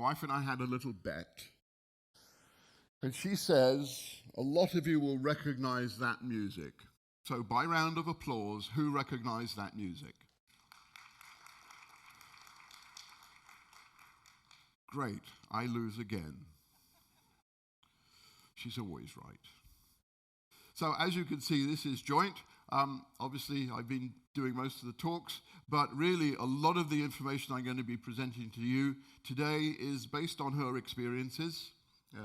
wife and I had a little bet. And she says, a lot of you will recognize that music. So by round of applause, who recognized that music? Great, I lose again. She's always right. So as you can see, this is joint. Obviously, I've been doing most of the talks, but really a lot of the information I'm going to be presenting to you today is based on her experiences.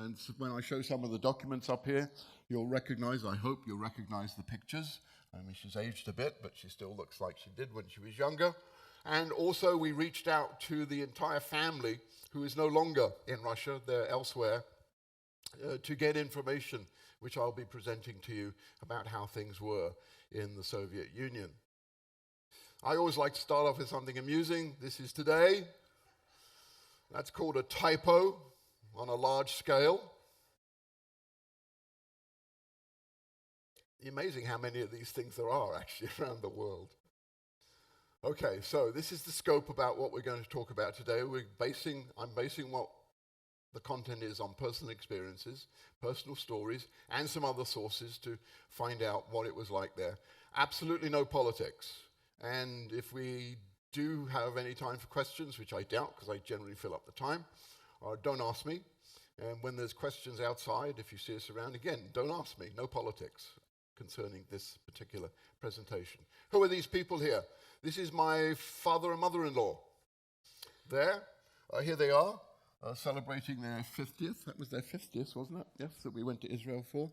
And so when I show some of the documents up here, you'll recognize, I hope you'll recognize the pictures. I mean, she's aged a bit, but she still looks like she did when she was younger. And also we reached out to the entire family who is no longer in Russia, they're elsewhere, to get information which I'll be presenting to you about how things were in the Soviet Union. I always like to start off with something amusing. This is today. That's called a typo on a large scale. Amazing how many of these things there are actually around the world. Okay, so this is the scope about what we're going to talk about today. I'm basing what the content is on personal experiences, personal stories, and some other sources to find out what it was like there. Absolutely no politics. And if we do have any time for questions, which I doubt because I generally fill up the time, don't ask me. And when there's questions outside, if you see us around, again, don't ask me. No politics concerning this particular presentation. Who are these people here? This is my father and mother-in-law. There, here they are, celebrating their 50th. That was their 50th, wasn't it? Yes, that we went to Israel for.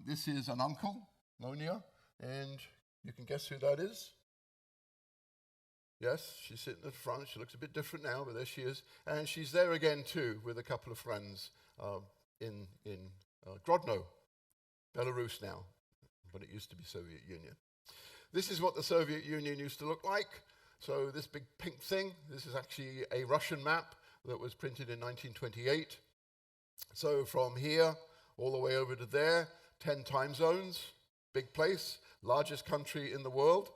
This is an uncle, Monia, and you can guess who that is? Yes, she's sitting at the front. She looks a bit different now, but there she is. And she's there again, too, with a couple of friends in Grodno, Belarus now, but it used to be Soviet Union. This is what the Soviet Union used to look like. So this big pink thing, this is actually a Russian map that was printed in 1928. So from here all the way over to there, 10 time zones, big place, largest country in the world.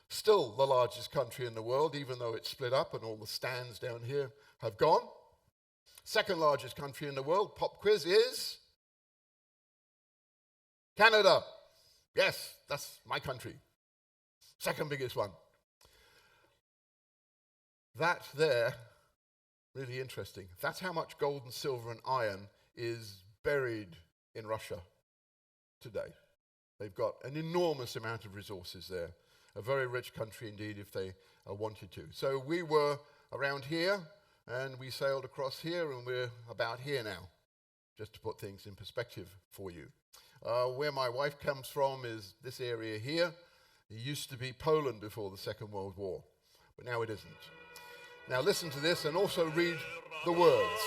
Still the largest country in the world, even though it's split up and all the stands down here have gone. Second largest country in the world, pop quiz, is Canada. Yes, that's my country. Second biggest one. That there, really interesting. That's how much gold and silver and iron is buried in Russia today. They've got an enormous amount of resources there. A very rich country indeed if they wanted to. So we were around here and we sailed across here and we're about here now, just to put things in perspective for you. Where my wife comes from is this area here. It used to be Poland before the Second World War, but now it isn't. Now listen to this and also read the words.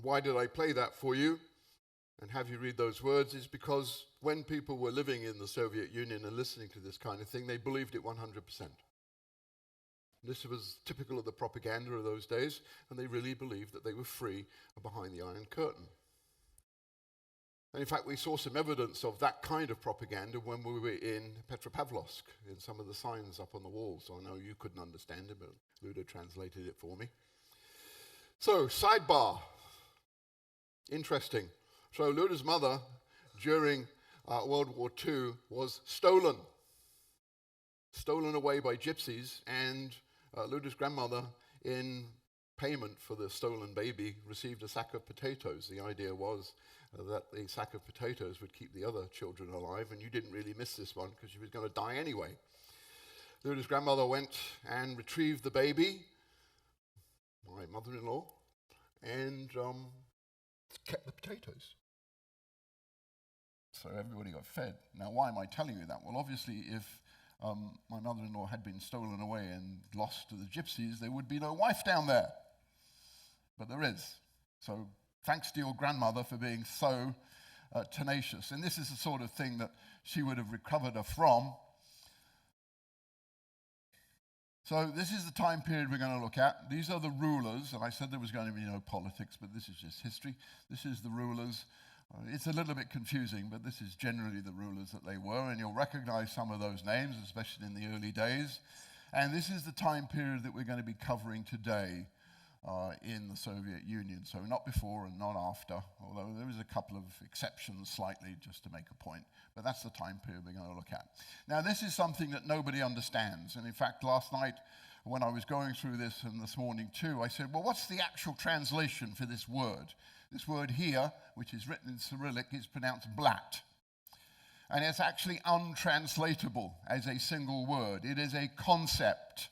Why did I play that for you and have you read those words is because when people were living in the Soviet Union and listening to this kind of thing, they believed it 100%. This was typical of the propaganda of those days, and they really believed that they were free behind the Iron Curtain. And in fact, we saw some evidence of that kind of propaganda when we were in Petropavlovsk, in some of the signs up on the walls. So I know you couldn't understand it, but Ludo translated it for me. So, sidebar. Interesting. So Luda's mother, during World War II, was stolen away by gypsies, and Luda's grandmother, in payment for the stolen baby, received a sack of potatoes. The idea was that the sack of potatoes would keep the other children alive, and you didn't really miss this one because she was going to die anyway. Luda's grandmother went and retrieved the baby, my mother-in-law, and kept the potatoes. So everybody got fed. Now, why am I telling you that? Well, obviously, if my mother-in-law had been stolen away and lost to the gypsies, there would be no wife down there. But there is. So thanks to your grandmother for being so tenacious. And this is the sort of thing that she would have recovered her from. So this is the time period we're going to look at. These are the rulers, and I said there was going to be no politics, but this is just history. This is the rulers. It's a little bit confusing, but this is generally the rulers that they were, and you'll recognize some of those names, especially in the early days. And this is the time period that we're going to be covering today in the Soviet Union. So not before and not after, although there is a couple of exceptions slightly just to make a point. But that's the time period we're going to look at. Now, this is something that nobody understands. And in fact, last night, when I was going through this and this morning too, I said, well, what's the actual translation for this word? This word here, which is written in Cyrillic, is pronounced blat. And it's actually untranslatable as a single word. It is a concept.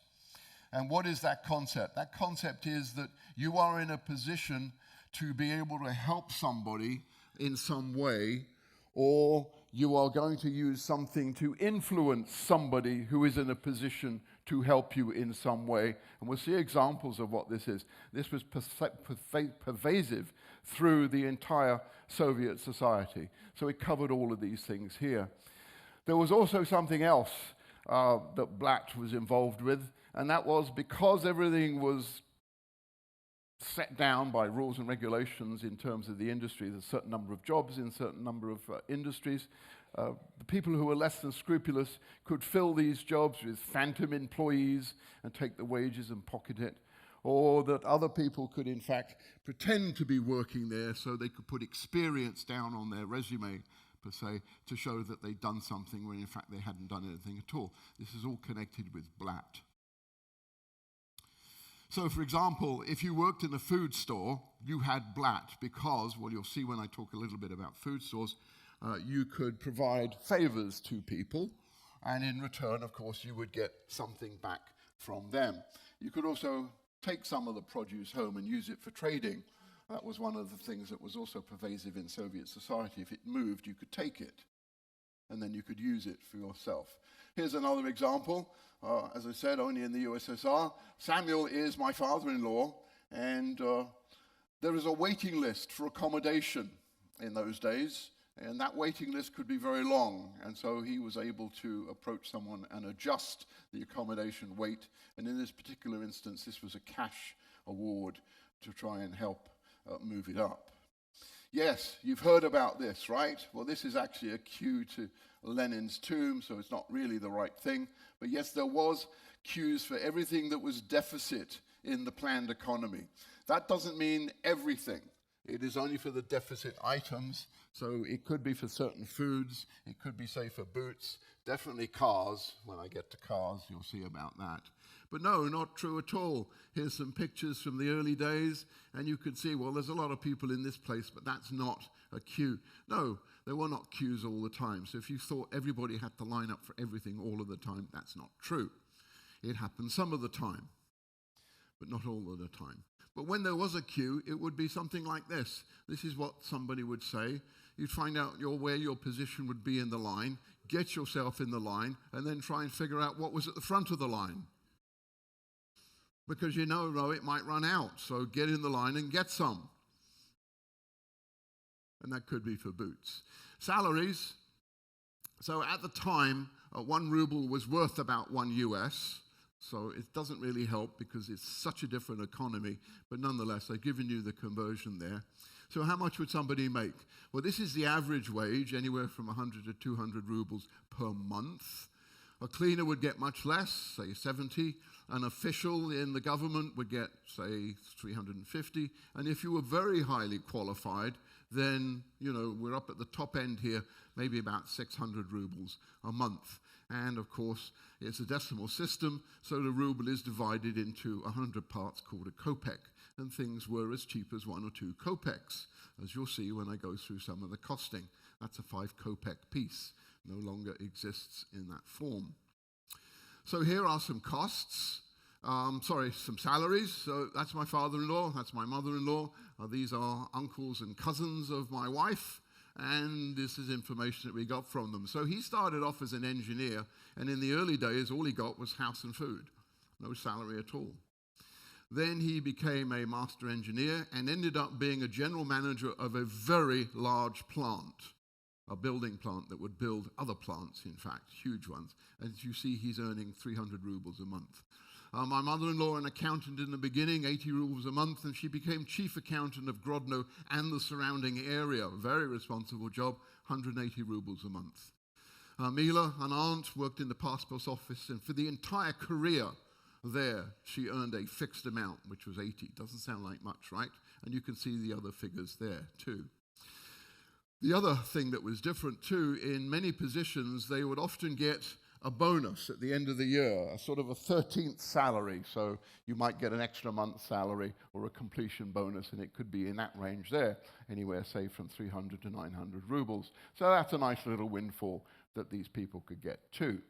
And what is that concept? That concept is that you are in a position to be able to help somebody in some way, or you are going to use something to influence somebody who is in a position to help you in some way. And we'll see examples of what this is. This was pervasive through the entire Soviet society. So it covered all of these things here. There was also something else that Blatt was involved with, and that was because everything was set down by rules and regulations in terms of the industry. There's a certain number of jobs in a certain number of industries. The people who were less than scrupulous could fill these jobs with phantom employees and take the wages and pocket it, or that other people could in fact pretend to be working there so they could put experience down on their resume, per se, to show that they'd done something when in fact they hadn't done anything at all. This is all connected with Blatt. So, for example, if you worked in a food store, you had Blatt because, well, you'll see when I talk a little bit about food stores, you could provide favors to people, and in return, of course, you would get something back from them. You could also take some of the produce home and use it for trading. That was one of the things that was also pervasive in Soviet society. If it moved, you could take it, and then you could use it for yourself. Here's another example. As I said, only in the USSR. Samuel is my father-in-law, and there is a waiting list for accommodation in those days, and that waiting list could be very long, and so he was able to approach someone and adjust the accommodation wait, and in this particular instance, this was a cash award to try and help move it up. Yes, you've heard about this, right? Well, this is actually a queue to Lenin's tomb, so it's not really the right thing. But yes, there was queues for everything that was deficit in the planned economy. That doesn't mean everything. It is only for the deficit items, so it could be for certain foods, it could be, say, for boots, definitely cars. When I get to cars, you'll see about that. But no, not true at all. Here's some pictures from the early days, and you can see, well, there's a lot of people in this place, but that's not a queue. No, there were not queues all the time. So if you thought everybody had to line up for everything all of the time, that's not true. It happened some of the time, but not all of the time. But when there was a queue, it would be something like this. This is what somebody would say. You'd find out where your position would be in the line, get yourself in the line, and then try and figure out what was at the front of the line. Because you know it might run out, so get in the line and get some. And that could be for boots. Salaries. So at the time, 1 ruble was worth about 1 US. So it doesn't really help because it's such a different economy. But nonetheless, they've given you the conversion there. So how much would somebody make? Well, this is the average wage, anywhere from 100 to 200 rubles per month. A cleaner would get much less, say 70. An official in the government would get, say, 350. And if you were very highly qualified, then, we're up at the top end here, maybe about 600 rubles a month. And, of course, it's a decimal system, so the ruble is divided into 100 parts called a kopeck. And things were as cheap as 1 or 2 kopecks, as you'll see when I go through some of the costing. That's a 5 kopeck piece. No longer exists in that form. So here are some costs. some salaries. So that's my father-in-law, that's my mother-in-law. These are uncles and cousins of my wife, and this is information that we got from them. So he started off as an engineer, and in the early days, all he got was house and food, no salary at all. Then he became a master engineer and ended up being a general manager of a very large plant, a building plant that would build other plants, in fact, huge ones. As you see, he's earning 300 rubles a month. My mother-in-law, an accountant in the beginning, 80 rubles a month, and she became chief accountant of Grodno and the surrounding area. Very responsible job, 180 rubles a month. Mila, an aunt, worked in the passport office, and for the entire career there, she earned a fixed amount, which was 80. Doesn't sound like much, right? And you can see the other figures there, too. The other thing that was different, too, in many positions, they would often get a bonus at the end of the year, a sort of a 13th salary. So you might get an extra month's salary or a completion bonus, and it could be in that range there, anywhere, say, from 300 to 900 rubles. So that's a nice little windfall that these people could get, too.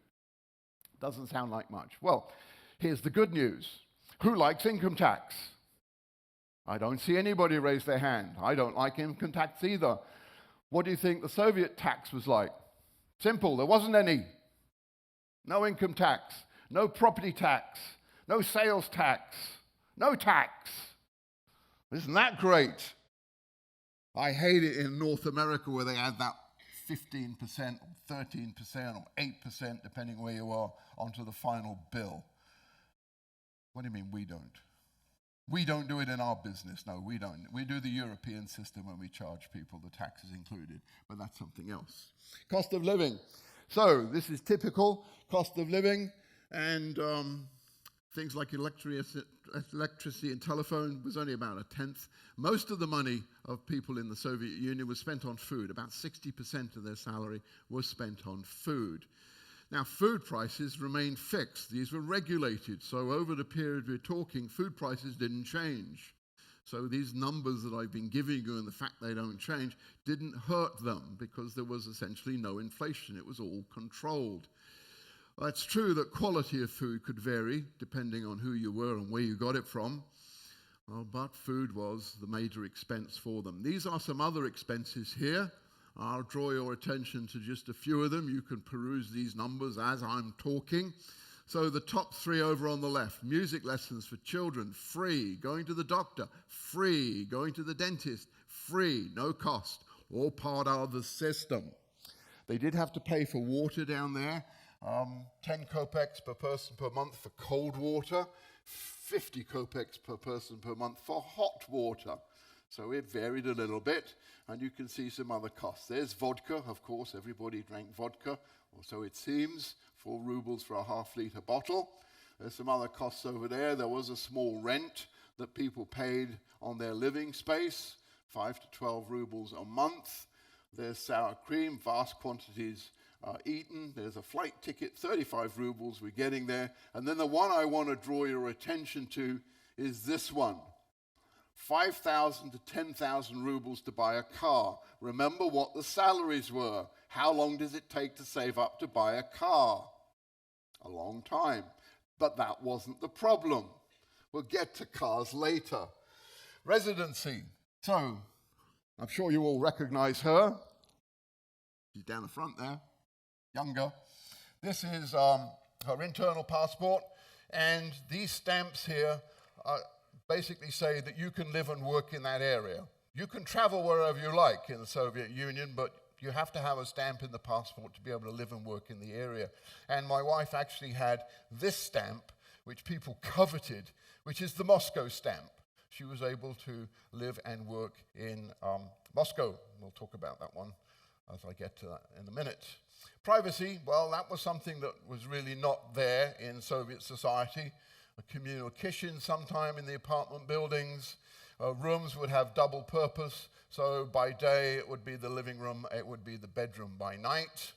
Doesn't sound like much. Well, here's the good news. Who likes income tax? I don't see anybody raise their hand. I don't like income tax either. What do you think the Soviet tax was like? Simple, there wasn't any. No income tax, no property tax, no sales tax, no tax. Isn't that great? I hate it in North America where they add that 15% or 13% or 8%, depending where you are, onto the final bill. What do you mean we don't? We don't do it in our business. No, we don't. We do the European system when we charge people, the taxes included, but that's something else. Cost of living. So this is typical cost of living, and things like electricity and telephone was only about a tenth. Most of the money of people in the Soviet Union was spent on food. About 60% of their salary was spent on food. Now, food prices remained fixed. These were regulated, so over the period we're talking, food prices didn't change. So these numbers that I've been giving you and the fact they don't change didn't hurt them because there was essentially no inflation. It was all controlled. It's true that quality of food could vary depending on who you were and where you got it from, but food was the major expense for them. These are some other expenses here. I'll draw your attention to just a few of them. You can peruse these numbers as I'm talking. So the top three over on the left: music lessons for children, free; going to the doctor, free; going to the dentist, free, no cost, all part of the system. They did have to pay for water down there, 10 kopecks per person per month for cold water, 50 kopecks per person per month for hot water. So it varied a little bit, and you can see some other costs. There's vodka, of course, everybody drank vodka, or so it seems, 4 rubles for a half-liter bottle. There's some other costs over there. There was a small rent that people paid on their living space, 5 to 12 rubles a month. There's sour cream, vast quantities eaten. There's a flight ticket, 35 rubles, we're getting there. And then the one I want to draw your attention to is this one. 5,000 to 10,000 rubles to buy a car. Remember what the salaries were. How long does it take to save up to buy a car? A long time. But that wasn't the problem. We'll get to cars later. Residency. So, I'm sure you all recognize her. She's down the front there, younger. This is her internal passport, and these stamps here basically say that you can live and work in that area. You can travel wherever you like in the Soviet Union, but you have to have a stamp in the passport to be able to live and work in the area. And my wife actually had this stamp, which people coveted, which is the Moscow stamp. She was able to live and work in Moscow. We'll talk about that one as I get to that in a minute. Privacy, well, that was something that was really not there in Soviet society. A communal kitchen sometime in the apartment buildings. Rooms would have double purpose, so by day it would be the living room, it would be the bedroom by night.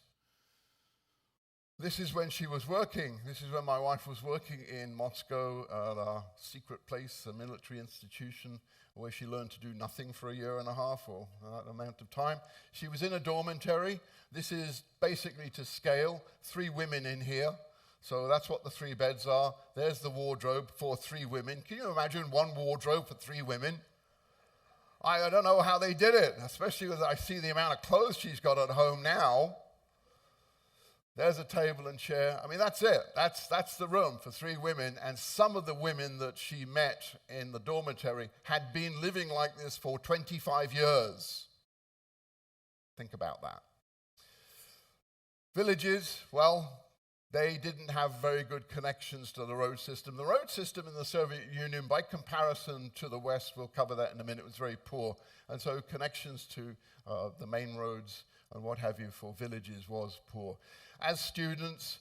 This is when she was working. This is when my wife was working in Moscow at a secret place, a military institution, where she learned to do nothing for a year and a half or that amount of time. She was in a dormitory. This is basically to scale. 3 women in here. So that's what the 3 beds are. There's the wardrobe for 3 women. Can you imagine one wardrobe for 3 women? I don't know how they did it, especially as I see the amount of clothes she's got at home now. There's a table and chair. I mean, that's it. That's the room for 3 women. And some of the women that she met in the dormitory had been living like this for 25 years. Think about that. Villages, well, they didn't have very good connections to the road system. The road system in the Soviet Union, by comparison to the West, we'll cover that in a minute, was very poor. And so connections to the main roads and what have you for villages was poor. As students,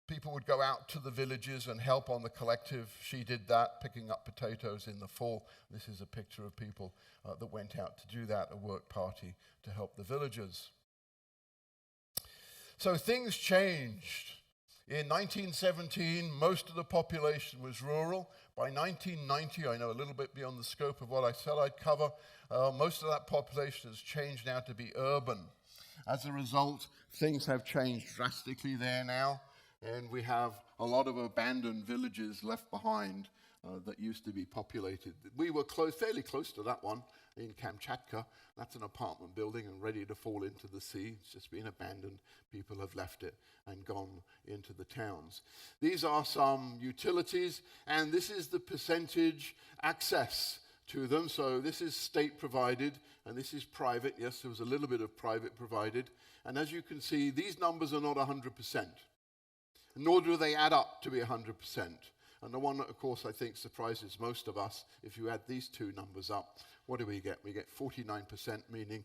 people would go out to the villages and help on the collective. She did that, picking up potatoes in the fall. This is a picture of people that went out to do that, a work party to help the villagers. So things changed. In 1917, most of the population was rural. By 1990, I know a little bit beyond the scope of what I said I'd cover, most of that population has changed now to be urban. As a result, things have changed drastically there now, and we have a lot of abandoned villages left behind that used to be populated. We were fairly close to that one in Kamchatka. That's an apartment building and ready to fall into the sea. It's just been abandoned. People have left it and gone into the towns. These are some utilities, and this is the percentage access to them. So this is state provided, and this is private. Yes, there was a little bit of private provided. And as you can see, these numbers are not 100%, nor do they add up to be 100%. And the one that, of course, I think surprises most of us, if you add these 2 numbers up, what do we get? We get 49%, meaning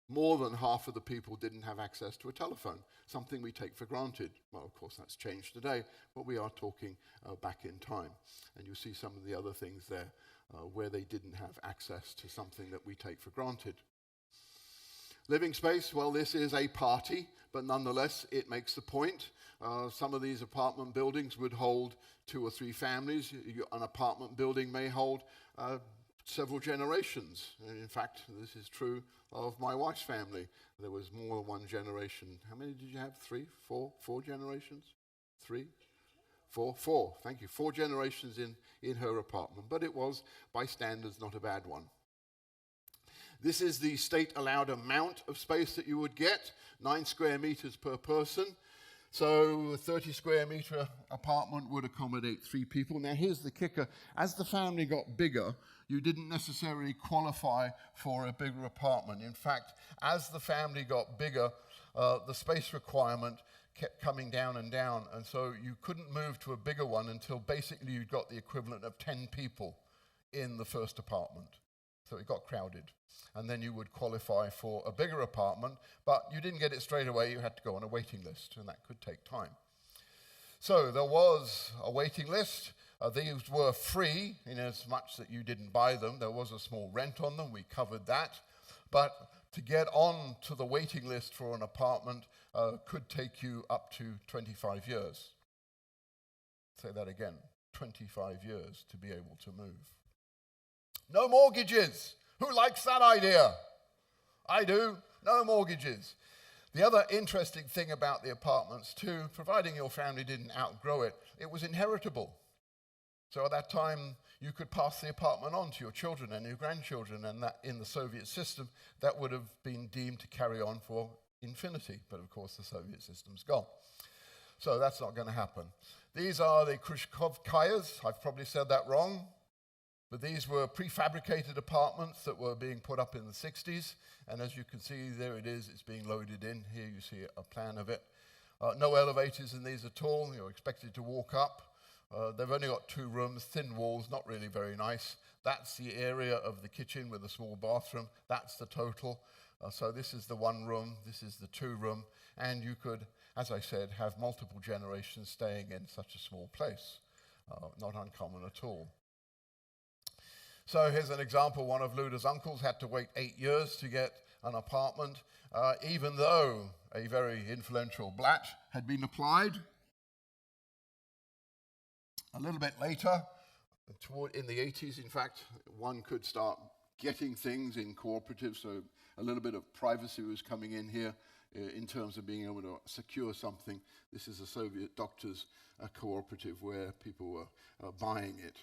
more than half of the people didn't have access to a telephone, something we take for granted. Well, of course, that's changed today, but we are talking back in time. And you see some of the other things there where they didn't have access to something that we take for granted. Living space, well, this is a party, but nonetheless, it makes the point. Some of these apartment buildings would hold 2 or 3 families. An apartment building may hold several generations. And in fact, this is true of my wife's family. There was more than 1 generation. How many did you have? 3, 4, 4 generations? 3, 4, 4. Thank you. 4 generations in her apartment. But it was, by standards, not a bad one. This is the state-allowed amount of space that you would get, 9 square meters per person. So a 30 square meter apartment would accommodate 3 people. Now here's the kicker. As the family got bigger, you didn't necessarily qualify for a bigger apartment. In fact, as the family got bigger, the space requirement kept coming down, and so you couldn't move to a bigger one until basically you got the equivalent of 10 people in the first apartment. So it got crowded. And then you would qualify for a bigger apartment, but you didn't get it straight away. You had to go on a waiting list, and that could take time. So there was a waiting list. These were free in as much that you didn't buy them. There was a small rent on them. We covered that. But to get on to the waiting list for an apartment could take you up to 25 years. Say that again, 25 years to be able to move. No mortgages. Who likes that idea? I do. No mortgages. The other interesting thing about the apartments too, providing your family didn't outgrow it, it was inheritable. So at that time, you could pass the apartment on to your children and your grandchildren, and that in the Soviet system, that would have been deemed to carry on for infinity. But of course, the Soviet system's gone. So that's not going to happen. These are the Khrushchevkayas. I've probably said that wrong. But these were prefabricated apartments that were being put up in the 60s. And as you can see, there it is. It's being loaded in. Here you see a plan of it. No elevators in these at all. You're expected to walk up. They've only got 2 rooms, thin walls, not really very nice. That's the area of the kitchen with a small bathroom. That's the total. So this is the 1 room. This is the 2 room. And you could, as I said, have multiple generations staying in such a small place. Not uncommon at all. So here's an example. One of Luda's uncles had to wait 8 years to get an apartment, even though a very influential blat had been applied. A little bit later, in the 80s, in fact, one could start getting things in cooperatives, so a little bit of privacy was coming in here. in terms of being able to secure something. This is a Soviet doctors' cooperative where people were buying it.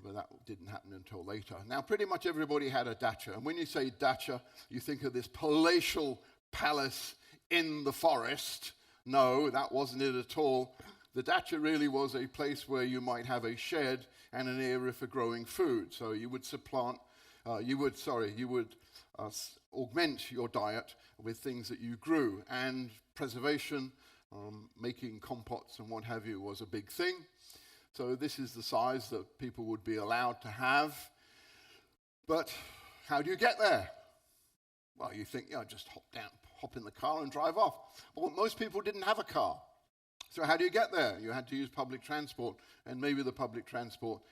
But that didn't happen until later. Now, pretty much everybody had a dacha. And when you say dacha, you think of this palatial palace in the forest. No, that wasn't it at all. The dacha really was a place where you might have a shed and an area for growing food. So you would augment your diet with things that you grew. And preservation, making compots and what have you, was a big thing. So this is the size that people would be allowed to have. But how do you get there? Well, you think, just hop in the car and drive off. Well, most people didn't have a car. So how do you get there? You had to use public transport, and maybe the public transport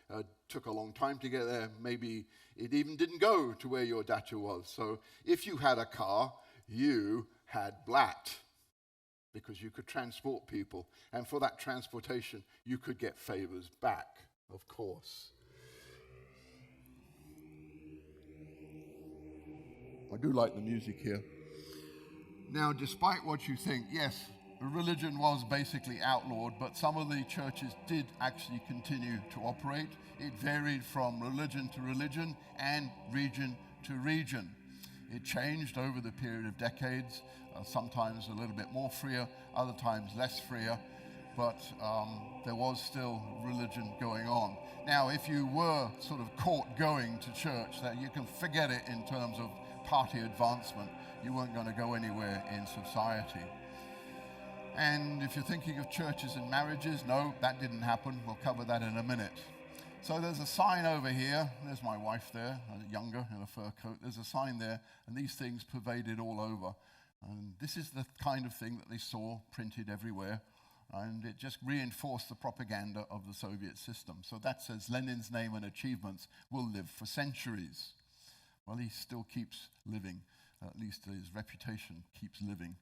took a long time to get there. Maybe it even didn't go to where your dacha was. So if you had a car, you had blat, because you could transport people. And for that transportation, you could get favors back, of course. I do like the music here. Now, despite what you think, yes, religion was basically outlawed, but some of the churches did actually continue to operate. It varied from religion to religion and region to region. It changed over the period of decades, sometimes a little bit more freer, other times less freer, but there was still religion going on. Now, if you were sort of caught going to church, that you can forget it in terms of party advancement. You weren't going to go anywhere in society. And if you're thinking of churches and marriages, no, that didn't happen. We'll cover that in a minute. So there's a sign over here. There's my wife there, younger, in a fur coat. There's a sign there, and these things pervaded all over. And this is the kind of thing that they saw printed everywhere, and it just reinforced the propaganda of the Soviet system. So that says Lenin's name and achievements will live for centuries. Well, he still keeps living. At least his reputation keeps living.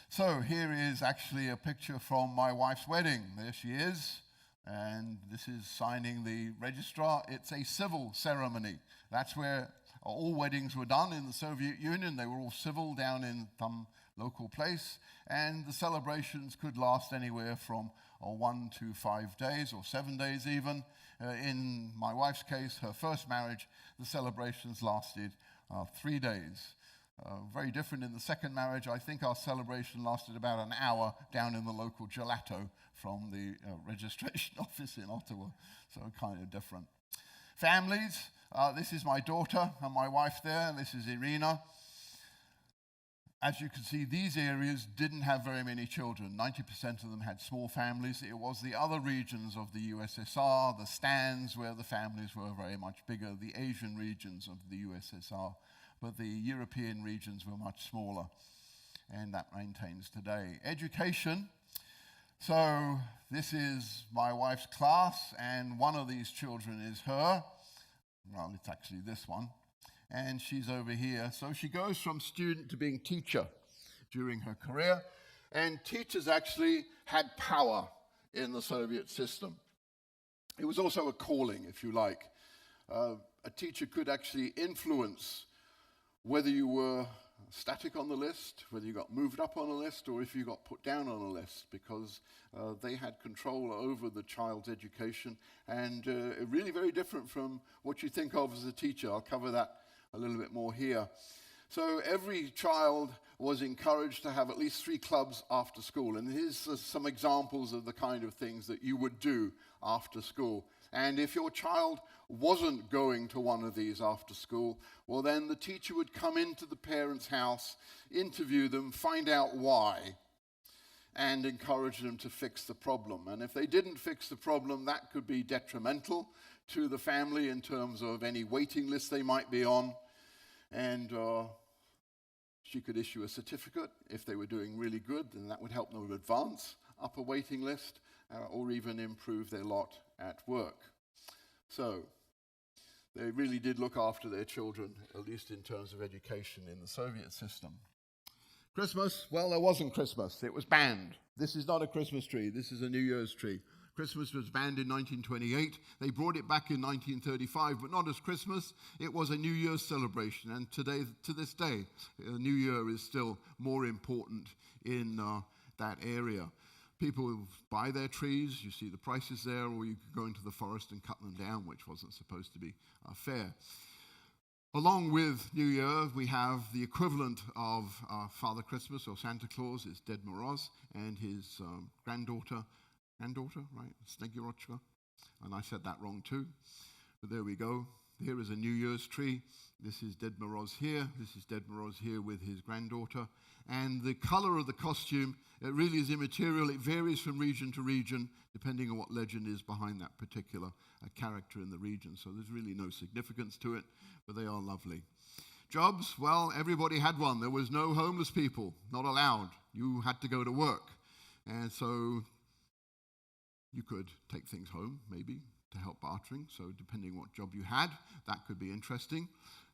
So here is actually a picture from my wife's wedding. There she is. And this is signing the registrar. It's a civil ceremony. That's where all weddings were done in the Soviet Union. They were all civil down in some local place. And the celebrations could last anywhere from 1 to 5 days or 7 days even. In my wife's case, her first marriage, the celebrations lasted 3 days. Very different in the second marriage. I think our celebration lasted about an hour down in the local gelato from the registration office in Ottawa. So kind of different. Families, this is my daughter and my wife there, and this is Irina. As you can see, these areas didn't have very many children. 90% of them had small families. It was the other regions of the USSR, the stands, where the families were very much bigger, the Asian regions of the USSR. But the European regions were much smaller, and that maintains today. Education. So this is my wife's class, and one of these children is her. Well, it's actually this one. And she's over here. So she goes from student to being teacher during her career. And teachers actually had power in the Soviet system. It was also a calling, if you like. A teacher could actually influence whether you were static on the list, whether you got moved up on a list, or if you got put down on a list, because they had control over the child's education, and really very different from what you think of as a teacher. I'll cover that a little bit more here. So every child was encouraged to have at least 3 clubs after school, and here's some examples of the kind of things that you would do after school. And if your child wasn't going to one of these after school, well, then the teacher would come into the parent's house, interview them, find out why, and encourage them to fix the problem. And if they didn't fix the problem, that could be detrimental to the family in terms of any waiting list they might be on. And she could issue a certificate if they were doing really good, and that would help them advance up a waiting list or even improve their lot at work. So they really did look after their children, at least in terms of education in the Soviet system. Christmas, well, there wasn't Christmas. It was banned. This is not a Christmas tree. This is a New Year's tree. Christmas was banned in 1928. They brought it back in 1935, but not as Christmas. It was a New Year's celebration, and today, to this day, New Year is still more important in that area. People buy their trees, you see the prices there, or you could go into the forest and cut them down, which wasn't supposed to be fair. Along with New Year, we have the equivalent of Father Christmas or Santa Claus is Ded Moroz and his granddaughter, right? Snegirochka. And I said that wrong too. But there we go. Here is a New Year's tree. This is Ded Moroz here. This is Ded Moroz here with his granddaughter. And the color of the costume, it really is immaterial. It varies from region to region, depending on what legend is behind that particular character in the region. So there's really no significance to it, but they are lovely. Jobs, well, everybody had one. There was no homeless people, not allowed. You had to go to work. And so you could take things home, maybe, to help bartering. So depending what job you had, that could be interesting.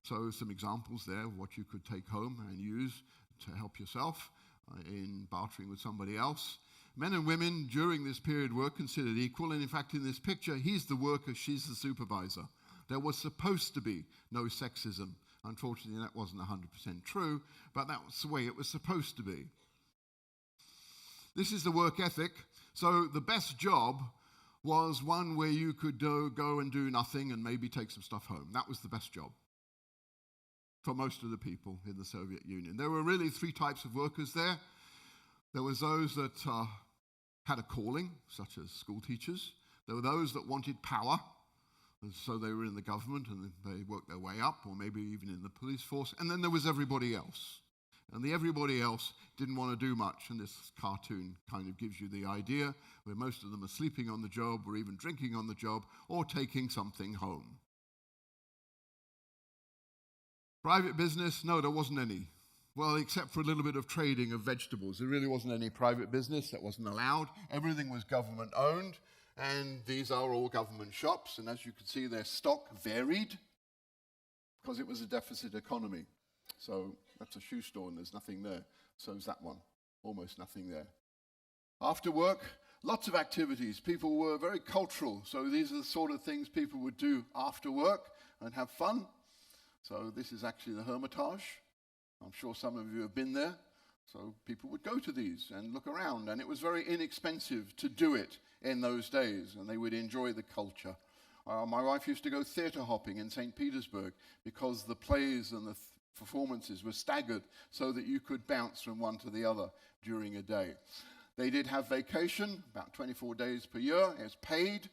So some examples there of what you could take home and use to help yourself in bartering with somebody else. Men and women during this period were considered equal, and in fact in this picture, he's the worker, she's the supervisor. There was supposed to be no sexism. Unfortunately, that wasn't 100% true, but that was the way it was supposed to be. This is the work ethic. So the best job was one where you could go and do nothing and maybe take some stuff home. That was the best job for most of the people in the Soviet Union. There were really three types of workers there. There was those that had a calling, such as school teachers. There were those that wanted power, and so they were in the government and they worked their way up, or maybe even in the police force. And then there was everybody else. And the everybody else didn't want to do much, and this cartoon kind of gives you the idea, where most of them are sleeping on the job, or even drinking on the job, or taking something home. Private business, no, there wasn't any. Well, except for a little bit of trading of vegetables. There really wasn't any private business. That wasn't allowed. Everything was government owned, and these are all government shops, and as you can see, their stock varied because it was a deficit economy. So that's a shoe store and there's nothing there. So is that one. Almost nothing there. After work, lots of activities. People were very cultural. So these are the sort of things people would do after work and have fun. So this is actually the Hermitage. I'm sure some of you have been there. So people would go to these and look around. And it was very inexpensive to do it in those days. And they would enjoy the culture. My wife used to go theatre hopping in St. Petersburg because the plays and the performances were staggered so that you could bounce from one to the other during a day. They did have vacation, about 24 days per year. It was paid.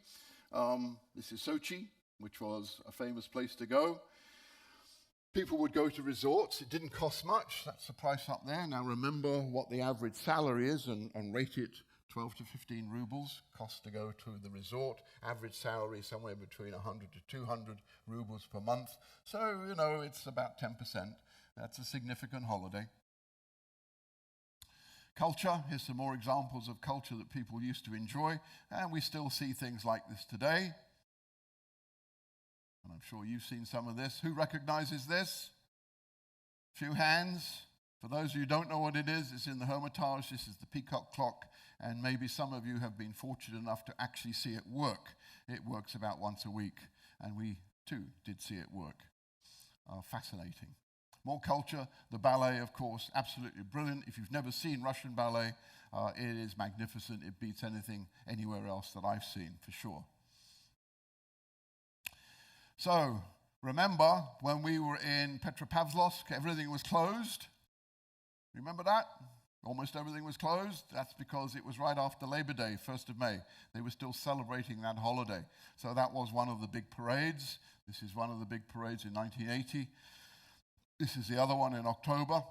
This is Sochi, which was a famous place to go. People would go to resorts. It didn't cost much. That's the price up there. Now remember what the average salary is and rate it 12 to 15 rubles cost to go to the resort. Average salary somewhere between 100 to 200 rubles per month. So, you know, it's about 10%. That's a significant holiday. Culture, here's some more examples of culture that people used to enjoy. And we still see things like this today. And I'm sure you've seen some of this. Who recognizes this? Few hands. For those of you who don't know what it is, it's in the Hermitage. This is the peacock clock. And maybe some of you have been fortunate enough to actually see it work. It works about once a week. And we, too, did see it work. Fascinating. More culture. The ballet, of course, absolutely brilliant. If you've never seen Russian ballet, it is magnificent. It beats anything anywhere else that I've seen, for sure. So, remember when we were in Petropavlovsk, everything was closed? Remember that? Almost everything was closed. That's because it was right after Labor Day, 1st of May. They were still celebrating that holiday. So that was one of the big parades. This is one of the big parades in 1980. This is the other one in October.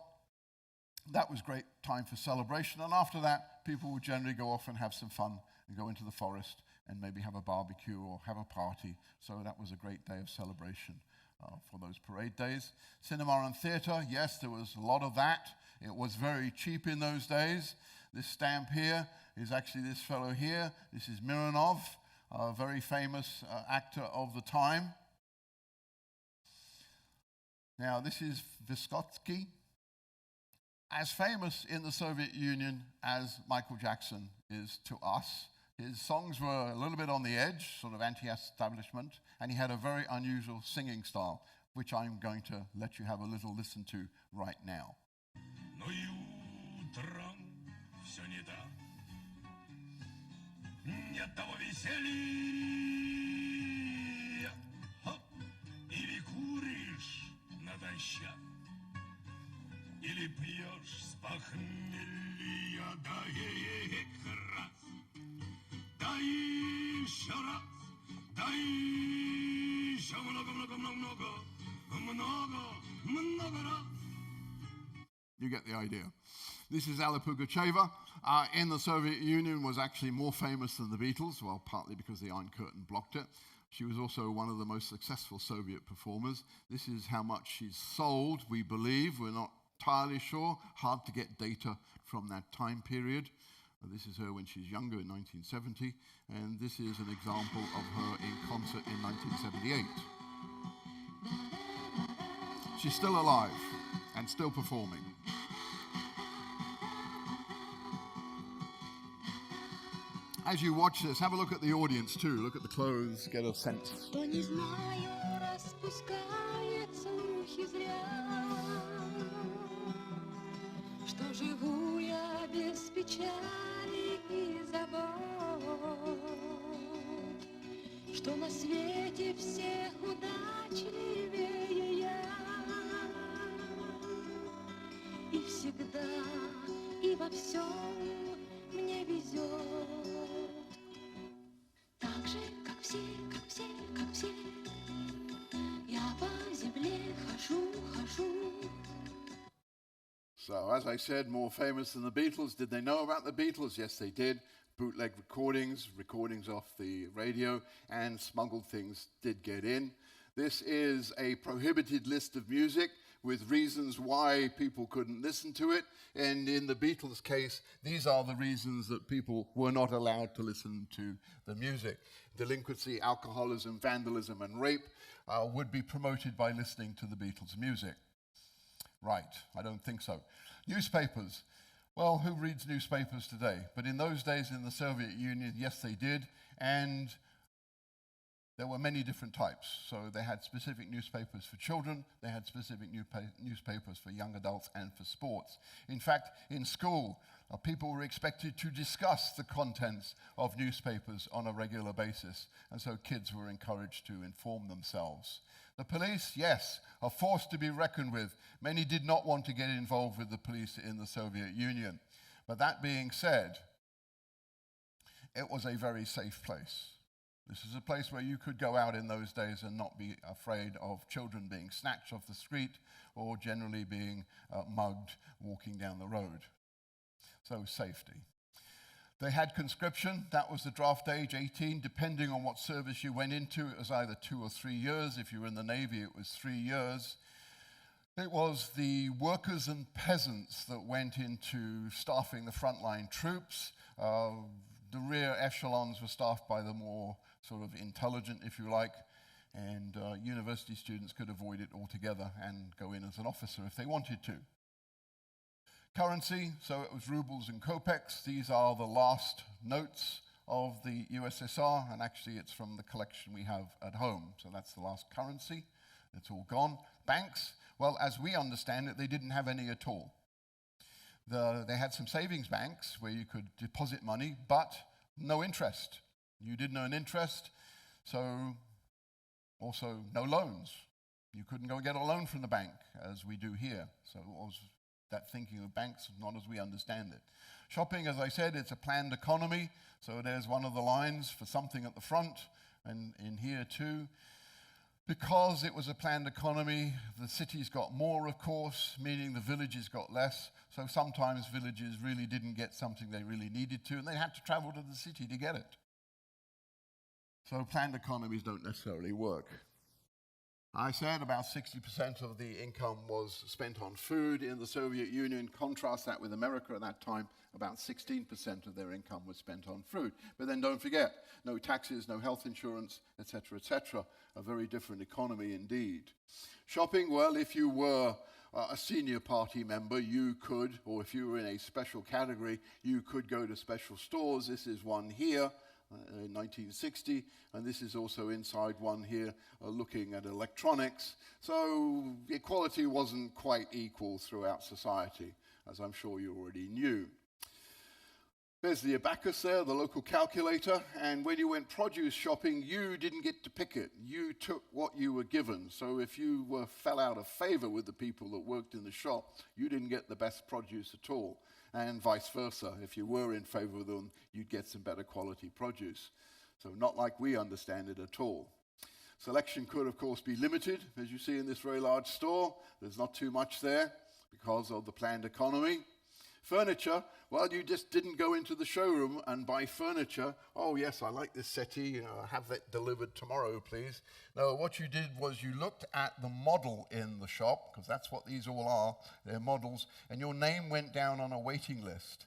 That was great time for celebration. And after that, people would generally go off and have some fun and go into the forest and maybe have a barbecue or have a party. So that was a great day of celebration for those parade days. Cinema and theatre, yes, there was a lot of that. It was very cheap in those days. This stamp here is actually this fellow here. This is Mironov, a very famous actor of the time. Now, this is Vysotsky, as famous in the Soviet Union as Michael Jackson is to us. His songs were a little bit on the edge, sort of anti-establishment, and he had a very unusual singing style, which I'm going to let you have a little listen to right now. Но и утром все не так, нет того веселья. Хоп! Или куришь натощак, или пьешь с похмелья, да раз, да еще раз, да еще много раз. You get the idea. This is Alla Pugacheva. In the Soviet Union was actually more famous than the Beatles, well, partly because the Iron Curtain blocked it. She was also one of the most successful Soviet performers. This is how much she's sold, we believe. We're not entirely sure. Hard to get data from that time period. This is her when she's younger in 1970, and this is an example of her in concert in 1978. She's still alive and still performing. As you watch this, have a look at the audience too. Look at the clothes, get a sense. Что не знаю, распускает слухи зря, что живу я без печали и забот, что на свете всех удачливее я, и всегда, и во всем мне везет. Так же, как все, как все, как все, я по земле хожу. So, as I said, more famous than the Beatles. Did they know about the Beatles? Yes, they did. Bootleg recordings, recordings off the radio, and smuggled things did get in. This is a prohibited list of music with reasons why people couldn't listen to it. And in the Beatles' case, these are the reasons that people were not allowed to listen to the music. Delinquency, alcoholism, vandalism, and rape would be promoted by listening to the Beatles' music. Right, I don't think so. Newspapers. Well, who reads newspapers today? But in those days in the Soviet Union, yes, they did. And there were many different types. So they had specific newspapers for children, they had specific newspapers for young adults and for sports. In fact, in school, people were expected to discuss the contents of newspapers on a regular basis, and so kids were encouraged to inform themselves. The police, yes, are forced to be reckoned with. Many did not want to get involved with the police in the Soviet Union. But that being said, it was a very safe place. This is a place where you could go out in those days and not be afraid of children being snatched off the street or generally being mugged walking down the road. So safety. They had conscription. That was the draft age, 18. Depending on what service you went into, it was either 2 or 3 years. If you were in the Navy, it was 3 years. It was the workers and peasants that went into staffing the frontline troops. The rear echelons were staffed by the more sort of intelligent, if you like, and university students could avoid it altogether and go in as an officer if they wanted to. Currency, so it was rubles and kopecks. These are the last notes of the USSR, and actually it's from the collection we have at home. So that's the last currency. It's all gone. Banks, well, as we understand it, they didn't have any at all. They had some savings banks where you could deposit money, but no interest. You didn't earn interest, so also no loans. You couldn't go and get a loan from the bank, as we do here. So it was that thinking of banks, not as we understand it. Shopping, as I said, it's a planned economy. So there's one of the lines for something at the front, and in here too. Because it was a planned economy, the cities got more, of course, meaning the villages got less. So sometimes villages really didn't get something they really needed to, and they had to travel to the city to get it. So planned economies don't necessarily work. I said about 60% of the income was spent on food in the Soviet Union. Contrast that with America at that time, about 16% of their income was spent on food. But then don't forget, no taxes, no health insurance, etc., etc. A very different economy indeed. Shopping, well, if you were a senior party member, you could, or if you were in a special category, you could go to special stores. This is one here. in 1960, and this is also inside one here looking at electronics. So equality wasn't quite equal throughout society, as I'm sure you already knew. There's the abacus there, the local calculator, and when you went produce shopping, you didn't get to pick it. You took what you were given. So if you fell out of favor with the people that worked in the shop, you didn't get the best produce at all. And vice versa. If you were in favor of them, you'd get some better quality produce. So not like we understand it at all. Selection could, of course, be limited, as you see in this very large store. There's not too much there because of the planned economy. Furniture, well, you just didn't go into the showroom and buy furniture. Oh, yes, I like this settee, have that delivered tomorrow, please. No, what you did was you looked at the model in the shop, because that's what these all are, they're models, and your name went down on a waiting list.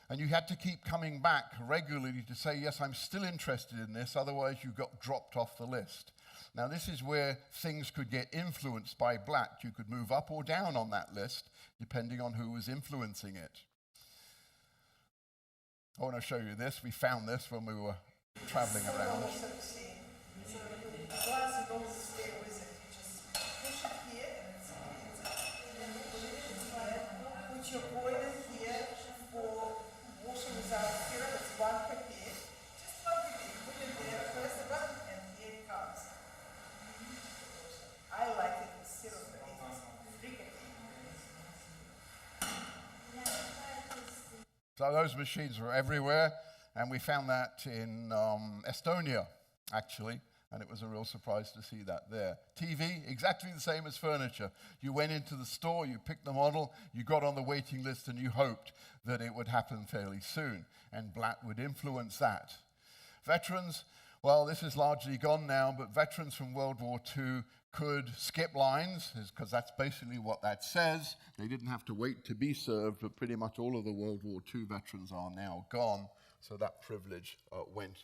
And you had to keep coming back regularly to say, yes, I'm still interested in this, otherwise you got dropped off the list. Now, this is where things could get influenced by black. You could move up or down on that list, depending on who was influencing it. I want to show you this. We found this when we were traveling around. Put your boiler here for washing without syrup. It's one per day. Just plug it in. Put it there. Press the button and here it comes. I like it with syrup. It's fricative. So those machines were everywhere, and we found that in Estonia, actually, and it was a real surprise to see that there. TV, exactly the same as furniture. You went into the store, you picked the model, you got on the waiting list, and you hoped that it would happen fairly soon, and black would influence that. Veterans, well, this is largely gone now, but veterans from World War II could skip lines, because that's basically what that says. They didn't have to wait to be served, but pretty much all of the World War II veterans are now gone, so that privilege went.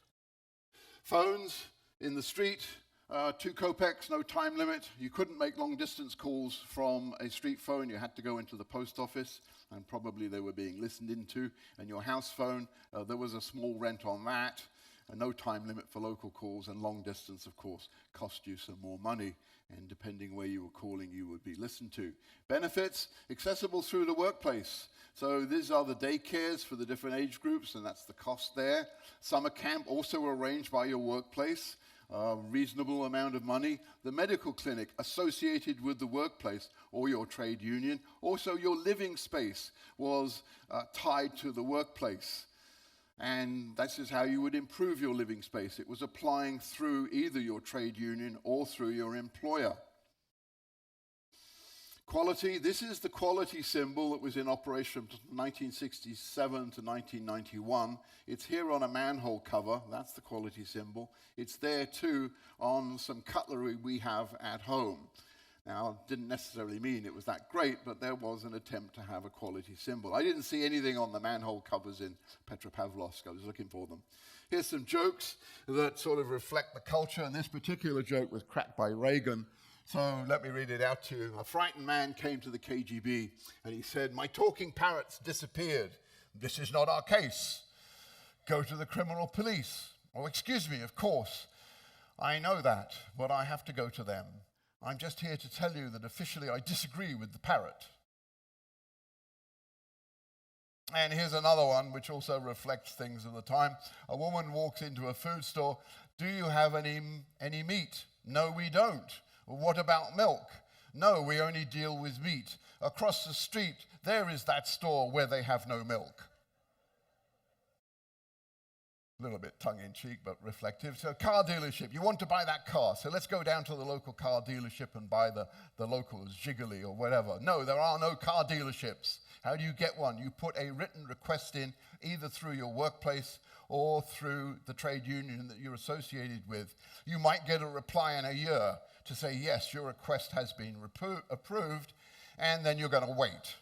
Phones in the street, 2 kopecks, no time limit. You couldn't make long-distance calls from a street phone. You had to go into the post office, and probably they were being listened into. And your house phone, there was a small rent on that. No time limit for local calls, and long distance, of course, cost you some more money. And depending where you were calling, you would be listened to. Benefits, accessible through the workplace. So these are the daycares for the different age groups, and that's the cost there. Summer camp also arranged by your workplace, reasonable amount of money. The medical clinic associated with the workplace or your trade union. Also, your living space was tied to the workplace. And this is how you would improve your living space. It was applying through either your trade union or through your employer. Quality, this is the quality symbol that was in operation from 1967 to 1991. It's here on a manhole cover, that's the quality symbol. It's there too on some cutlery we have at home. Now, it didn't necessarily mean it was that great, but there was an attempt to have a quality symbol. I didn't see anything on the manhole covers in Petropavlovsk. I was looking for them. Here's some jokes that sort of reflect the culture, and this particular joke was cracked by Reagan. So let me read it out to you. A frightened man came to the KGB, and he said, "My talking parrots disappeared. This is not our case. Go to the criminal police." "Oh, excuse me, of course. I know that, but I have to go to them. I'm just here to tell you that officially I disagree with the parrot." And here's another one which also reflects things of the time. A woman walks into a food store. "Do you have any meat?" "No, we don't." "Well, what about milk?" "No, we only deal with meat. Across the street, there is that store where they have no milk." A little bit tongue-in-cheek, but reflective. So car dealership, you want to buy that car, so let's go down to the local car dealership and buy the local Zhiguli or whatever. No, there are no car dealerships. How do you get one? You put a written request in, either through your workplace or through the trade union that you're associated with. You might get a reply in a year to say, yes, your request has been approved, and then you're going to wait.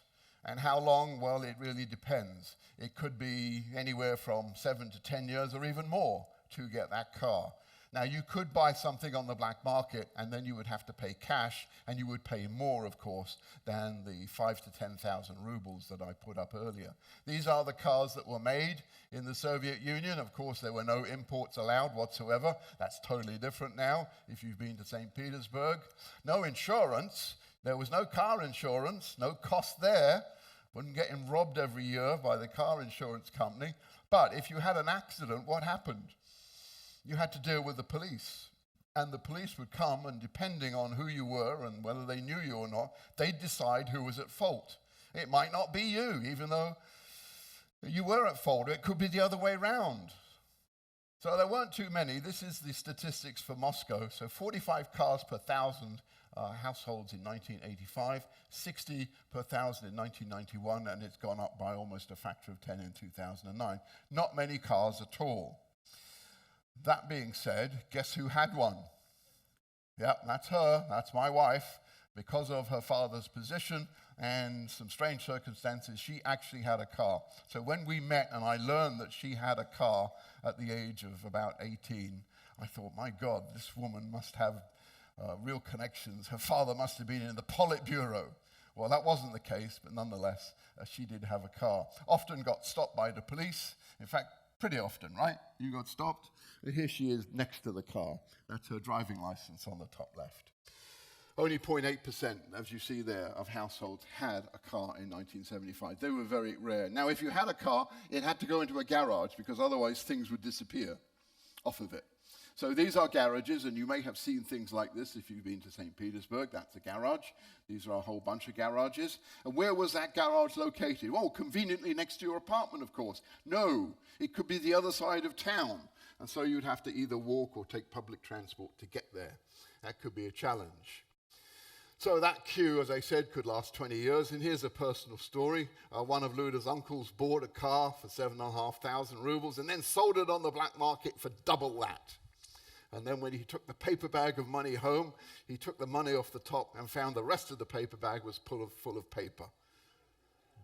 And how long? Well, it really depends. It could be anywhere from 7 to 10 years or even more to get that car. Now, you could buy something on the black market, and then you would have to pay cash, and you would pay more, of course, than the 5,000 to 10,000 rubles that I put up earlier. These are the cars that were made in the Soviet Union. Of course, there were no imports allowed whatsoever. That's totally different now, if you've been to St. Petersburg. No insurance. There was no car insurance, no cost there. Wouldn't get robbed every year by the car insurance company. But if you had an accident, what happened? You had to deal with the police. And the police would come, and depending on who you were and whether they knew you or not, they'd decide who was at fault. It might not be you, even though you were at fault. It could be the other way around. So there weren't too many. This is the statistics for Moscow. So 45 cars per 1,000 households in 1985, 60 per 1,000 in 1991, and it's gone up by almost a factor of 10 in 2009. Not many cars at all. That being said, guess who had one? Yep, that's her, that's my wife. Because of her father's position and some strange circumstances, she actually had a car. So when we met and I learned that she had a car at the age of about 18, I thought, my God, this woman must have real connections. Her father must have been in the Politburo. Well, that wasn't the case, but nonetheless, she did have a car. Often got stopped by the police. In fact, pretty often, right? You got stopped. And here she is next to the car. That's her driving license on the top left. Only 0.8%, as you see there, of households had a car in 1975. They were very rare. Now, if you had a car, it had to go into a garage because otherwise things would disappear off of it. So these are garages, and you may have seen things like this if you've been to St. Petersburg. That's a garage. These are a whole bunch of garages. And where was that garage located? Well, conveniently next to your apartment, of course. No, it could be the other side of town. And so you'd have to either walk or take public transport to get there. That could be a challenge. So that queue, as I said, could last 20 years. And here's a personal story. One of Luda's uncles bought a car for 7,500 rubles and then sold it on the black market for double that. And then when he took the paper bag of money home, he took the money off the top and found the rest of the paper bag was full of paper.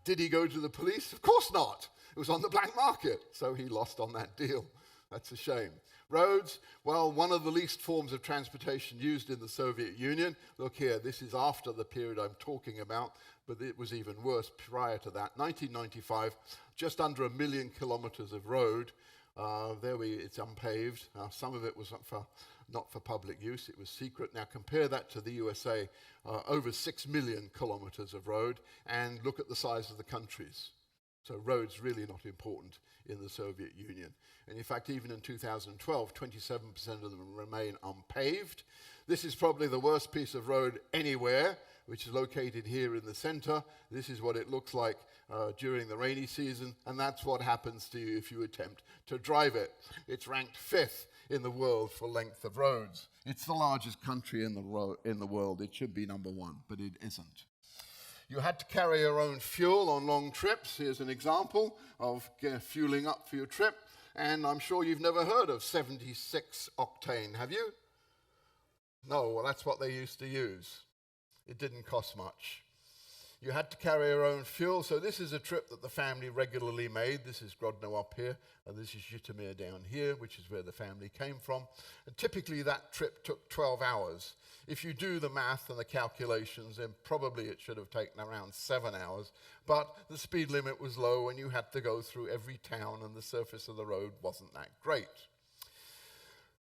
Did he go to the police? Of course not. It was on the black market, so he lost on that deal. That's a shame. Roads, well, one of the least forms of transportation used in the Soviet Union. Look here, this is after the period I'm talking about, but it was even worse prior to that. 1995, just under 1 million kilometers of road. It's unpaved. Some of it was not for public use, it was secret. Now compare that to the USA, over 6 million kilometers of road, and look at the size of the countries. So roads really not important in the Soviet Union. And in fact, even in 2012, 27% of them remain unpaved. This is probably the worst piece of road anywhere, which is located here in the center. This is what it looks like during the rainy season, and that's what happens to you if you attempt to drive it. It's ranked 5th in the world for length of roads. It's the largest country in the world. It should be number 1, but it isn't. You had to carry your own fuel on long trips. Here's an example of fueling up for your trip. And I'm sure you've never heard of 76 octane, have you? No, well, that's what they used to use. It didn't cost much. You had to carry your own fuel. So this is a trip that the family regularly made. This is Grodno up here, and this is Zhytomyr down here, which is where the family came from. And typically that trip took 12 hours. If you do the math and the calculations, then probably it should have taken around 7 hours. But the speed limit was low, and you had to go through every town, and the surface of the road wasn't that great.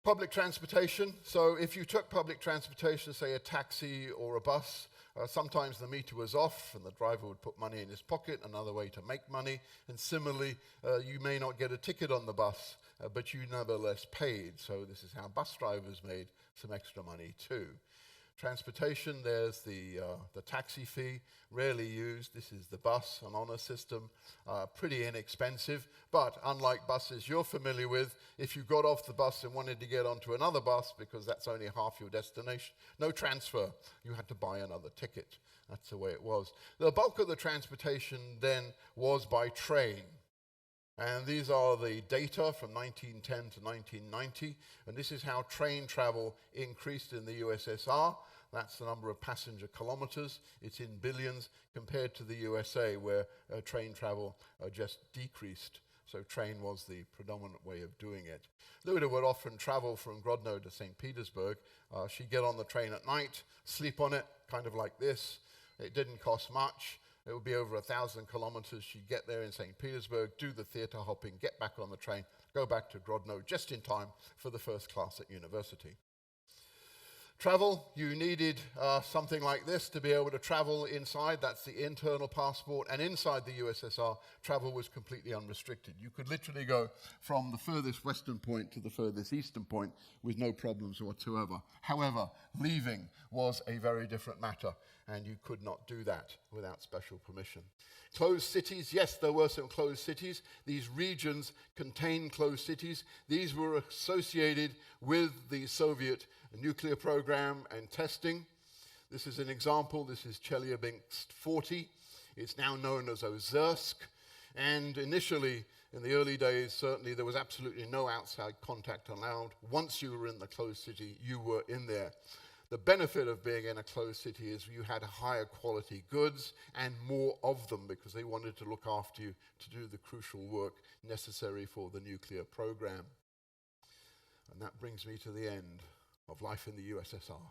Public transportation. So if you took public transportation, say a taxi or a bus, sometimes the meter was off and the driver would put money in his pocket, another way to make money. And similarly, you may not get a ticket on the bus, but you nevertheless paid. So this is how bus drivers made some extra money too. Transportation, there's the taxi fee, rarely used. This is the bus, an honor system, pretty inexpensive. But unlike buses you're familiar with, if you got off the bus and wanted to get onto another bus, because that's only half your destination, no transfer. You had to buy another ticket. That's the way it was. The bulk of the transportation then was by train. And these are the data from 1910 to 1990. And this is how train travel increased in the USSR. That's the number of passenger kilometers. It's in billions compared to the USA, where train travel just decreased so train was the predominant way of doing it. Luda would often travel from Grodno to St. Petersburg. She'd get on the train at night, sleep on it, kind of like this. It didn't cost much. It would be over 1,000 kilometers. She'd get there in St. Petersburg, do the theater hopping, get back on the train, go back to Grodno just in time for the first class at university. Travel, you needed something like this to be able to travel inside. That's the internal passport. And inside the USSR, travel was completely unrestricted. You could literally go from the furthest western point to the furthest eastern point with no problems whatsoever. However, leaving was a very different matter, and you could not do that without special permission. Closed cities, yes, there were some closed cities. These regions contained closed cities. These were associated with the Soviet nuclear program and testing. This is an example. This is Chelyabinsk 40. It's now known as Ozersk. And initially, in the early days, certainly there was absolutely no outside contact allowed. Once you were in the closed city, you were in there. The benefit of being in a closed city is you had higher quality goods and more of them because they wanted to look after you to do the crucial work necessary for the nuclear program. And that brings me to the end of life in the USSR.